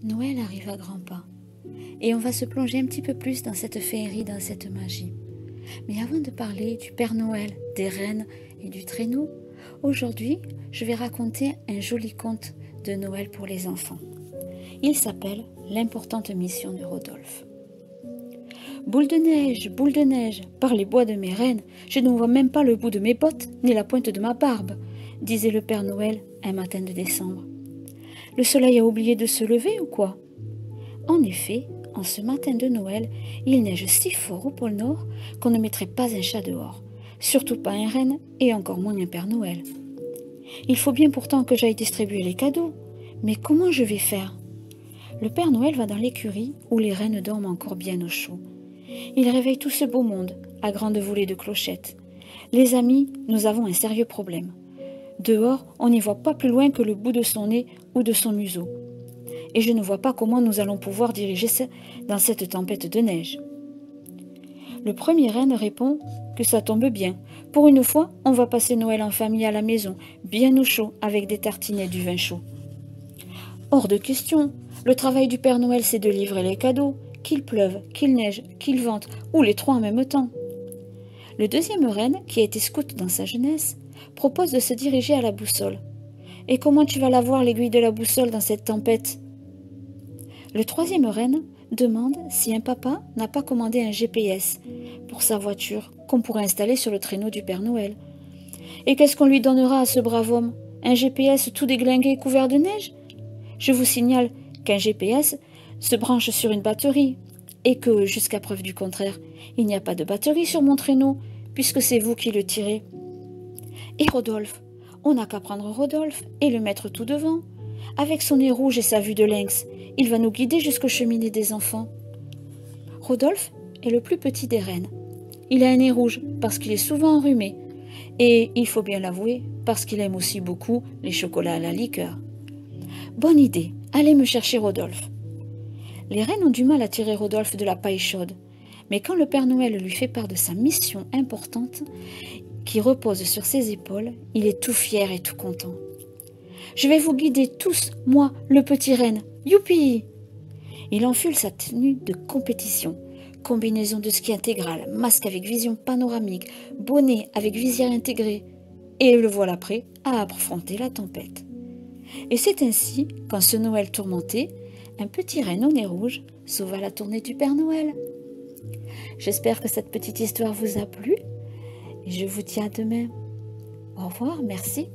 Noël arrive à grands pas et on va se plonger un petit peu plus dans cette féerie, dans cette magie. Mais avant de parler du Père Noël, des rennes et du traîneau, aujourd'hui, je vais raconter un joli conte de Noël pour les enfants. Il s'appelle L'importante mission de Rodolphe. Boule de neige, par les bois de mes rennes, je ne vois même pas le bout de mes bottes ni la pointe de ma barbe, disait le Père Noël un matin de décembre. Le soleil a oublié de se lever ou quoi? En effet, en ce matin de Noël, il neige si fort au pôle Nord qu'on ne mettrait pas un chat dehors, surtout pas un renne et encore moins un Père Noël. Il faut bien pourtant que j'aille distribuer les cadeaux, mais comment je vais faire? Le Père Noël va dans l'écurie où les rennes dorment encore bien au chaud. Il réveille tout ce beau monde, à grande volée de clochettes. Les amis, nous avons un sérieux problème. Dehors, on n'y voit pas plus loin que le bout de son nez ou de son museau. Et je ne vois pas comment nous allons pouvoir diriger dans cette tempête de neige. Le premier renne répond que ça tombe bien. Pour une fois, on va passer Noël en famille à la maison, bien au chaud, avec des tartines et du vin chaud. Hors de question. Le travail du Père Noël, c'est de livrer les cadeaux, qu'il pleuve, qu'il neige, qu'il vente, ou les trois en même temps. Le deuxième renne, qui a été scout dans sa jeunesse, propose de se diriger à la boussole. Et comment tu vas la voir, l'aiguille de la boussole, dans cette tempête? Le troisième renne demande si un papa n'a pas commandé un GPS pour sa voiture qu'on pourrait installer sur le traîneau du Père Noël. Et qu'est-ce qu'on lui donnera à ce brave homme? Un GPS tout déglingué couvert de neige? Je vous signale qu'un GPS se branche sur une batterie et que, jusqu'à preuve du contraire, il n'y a pas de batterie sur mon traîneau puisque c'est vous qui le tirez. Et Rodolphe? On n'a qu'à prendre Rodolphe et le mettre tout devant. Avec son nez rouge et sa vue de lynx, il va nous guider jusqu'aux cheminées des enfants. Rodolphe est le plus petit des rennes. Il a un nez rouge parce qu'il est souvent enrhumé. Et, il faut bien l'avouer, parce qu'il aime aussi beaucoup les chocolats à la liqueur. Bonne idée, allez me chercher Rodolphe. Les rennes ont du mal à tirer Rodolphe de la paille chaude. Mais quand le Père Noël lui fait part de sa mission importante, qui repose sur ses épaules, il est tout fier et tout content. Je vais vous guider tous, moi, le petit renne. Youpi! Il enfile sa tenue de compétition. Combinaison de ski intégral, masque avec vision panoramique, bonnet avec visière intégrée. Et le voilà prêt à affronter la tempête. Et c'est ainsi qu'en ce Noël tourmenté, un petit renne au nez rouge sauva la tournée du Père Noël. J'espère que cette petite histoire vous a plu. Et je vous dis à demain. Au revoir, merci.